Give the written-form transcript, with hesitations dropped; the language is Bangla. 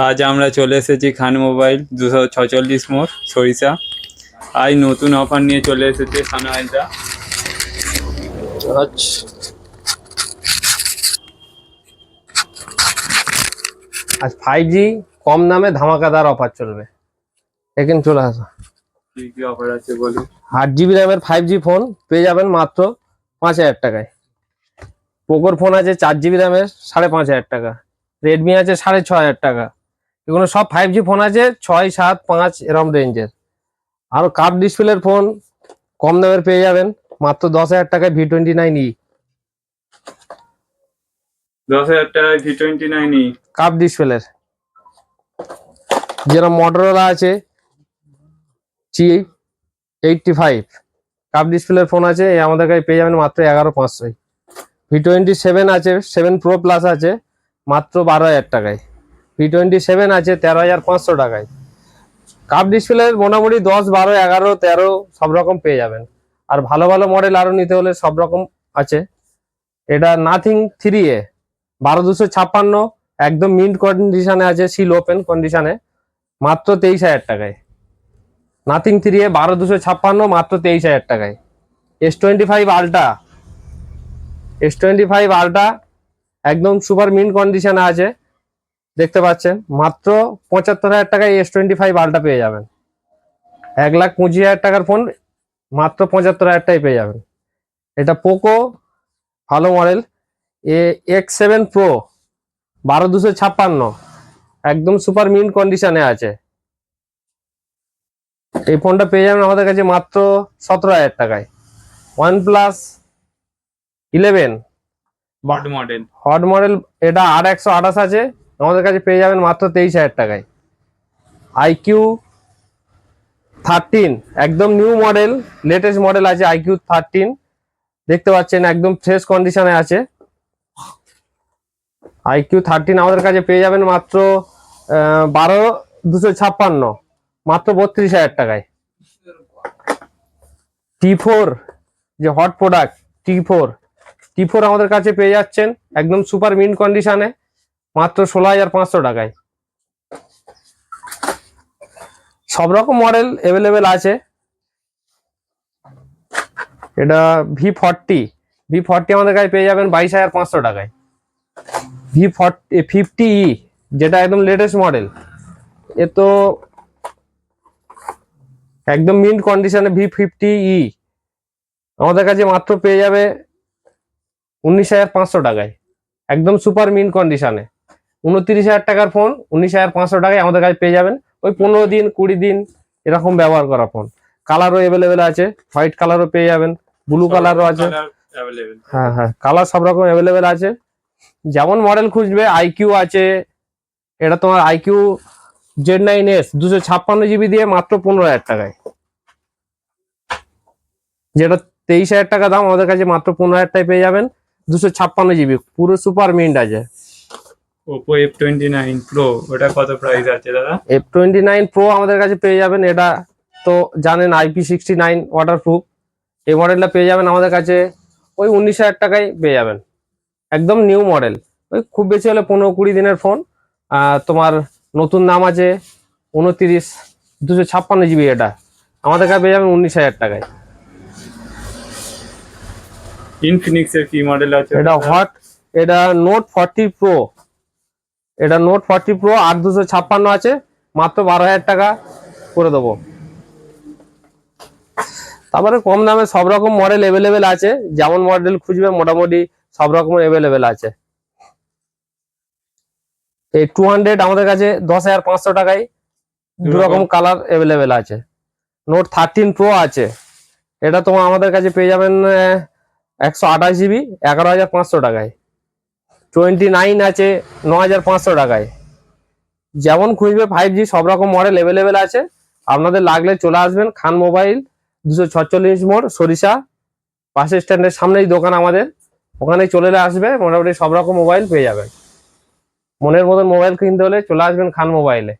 আজ আমরা চলে এসেছি খান মোবাইল 246 মোড় সরিষা। আজ নতুন অফার নিয়ে চলে এসেছে সানোয়ারদা। আজ 5G কম দামে ধামাকাদার অফার চলবে। এখানে চলে আসো। কি অফার আছে বলুন। 8GB র্যামের 5G ফোন পেয়ে যাবেন মাত্র 5000 টাকায়। পোকোর ফোন আছে 4GB র্যামের 5500 টাকা। রেডমি আছে 6500 টাকা। এগুলো সব 5G ফোন আছে 6, 7, 5 এরকম রেঞ্জের। আর কার্ভ ডিসপ্লের ফোন কম দামের পেয়ে যাবেন মাত্র 10000 টাকায় V29e। 10,000 টাকায় V29e কার্ভ ডিসপ্লের যেরকম মোটরোলা আছে G85 কার্ভ ডিসপ্লের ফোন আছে আমাদের কাছে পেয়ে যাবেন মাত্র 11500। V27 আছে 7 Pro Plus আছে মাত্র 12000 টাকায়। V27 আছে 13500 টাকায়। কার্ভ ডিসপ্লের মোটামুটি 10, 12, 11, 13 সব রকম পেয়ে যাবেন। আর ভালো ভালো মডেল আরো নিতে হলে সব রকম আছে। এটা নাথিং 3A 12256 একদম মিন্ট কন্ডিশনে আছে, সিল ওপেন কন্ডিশনে মাত্র 23000 টাকায়। নাথিং 3A 12256 মাত্র 23000 টাকায়। S25 আলট্রা একদম সুপার মিন্ট কন্ডিশনে আছে, দেখতে পাচ্ছেন মাত্র 75000 টাকায় S25 আলট্রা পেয়ে যাবেন। 1,25,000 টাকার ফোন মাত্র 75000 টাকায় পেয়ে যাবেন। এটা পোকো ভালো মডেল X7 Pro 12256 একদম সুপার মিন্ট কন্ডিশনে আছে। এই ফোনটা পেয়ে যাবেন আমাদের কাছে মাত্র 17000 টাকায়। OnePlus 11 হট মডেল এটা 8128 আছে, আমাদের কাছে পেয়ে যাবেন মাত্র 23000 টাকায়। IQ 13 একদম নিউ মডেল, লেটেস্ট মডেল আছে IQ 13, দেখতে পাচ্ছেন একদম ফ্রেশ কন্ডিশনে আছে। IQ 13 আমাদের কাছে পেয়ে যাবেন মাত্র 12256 মাত্র 32000 টাকায়। T4 যে হট প্রোডাক্ট T4 আমাদের কাছে পেয়ে যাচ্ছেন একদম সুপার মিন্ট কন্ডিশনে মাত্র 16500 টাকায়। সব রকম মডেল অ্যাভেলেবেল আছে। এটা V40 আমাদের কাছে পেয়ে যাবেন 22500 টাকায়। V50e যেটা একদম লেটেস্ট মডেল, এ তো একদম মিন্ট কন্ডিশনে V50e আমাদের কাছে মাত্র পেয়ে যাবে 19500 টাকায়, একদম সুপার মিন্ট কন্ডিশনে। 29000 টাকার ফোন 19500 টাকায় আমাদের কাছে পেয়ে যাবেন। ওই 15 দিন 20 দিন এরকম ব্যবহার করা ফোন। কালারও অ্যাভেলেবেল আছে, হোয়াইট কালারও পেয়ে যাবেন, ব্লু কালারও আছে। হ্যাঁ কালার সব রকম অ্যাভেলেবেল আছে, যেমন মডেল খুঁজবে। IQ আছে, এটা তোমার IQ Z9s 256GB দিয়ে মাত্র 15000 টাকায়, যেটা 23000 টাকা দাম আমাদের কাছে মাত্র 15000 টাকায় পেয়ে যাবেন। 256GB পুরো সুপার মিন্ট আছে। Oppo F29 Pro ওটা কত প্রাইস আছে দাদা? F29 Pro আমাদের কাছে পেয়ে যাবেন, এটা তো জানেন IP69 ওয়াটারপ্রুফ। এই মডেলটা পেয়ে যাবেন আমাদের কাছে ওই 19000 টাকায় পেয়ে যাবেন, একদম নিউ মডেল। ওই খুব বেশি হলে 15-20 দিনের ফোন। তোমার নতুন দাম আছে 29, 256GB, এটা আমাদের কাছে পেয়ে যাবেন 19000 টাকায়। ইনফিনিক্স এর কি মডেল আছে? এটা Note 40 Pro, এটা Note 40 Pro 8256 আছে, মাত্র 12000 টাকা করে দেবো। তারপরে কম দামে সব রকম মডেল অ্যাভেলেবেল আছে, যেমন মডেল খুঁজবে মোটামুটি সব রকম অ্যাভেলেবেল আছে। এই 200 আমাদের কাছে 10500 টাকায় দু রকম কালার অ্যাভেলেবেল আছে। Note 13 Pro আছে, এটা তোমার আমাদের কাছে পেয়ে যাবেন 128GB 11500 টাকায়। 29 আছে 9500 টাকায়। যেমন খুঁজবে 5G সব রকম মডেল অ্যাভেলেবেল আছে। আপনাদের লাগলে চলে আসবেন খান মোবাইল 246 মোড় সরিষা বাস স্ট্যান্ডের সামনেই দোকান আমাদের, ওখানে চলে আসবে, মোটামুটি সব রকম মোবাইল পেয়ে যাবেন। মনের মতন মোবাইল কিনতে হলে চলে আসবেন খান মোবাইলে।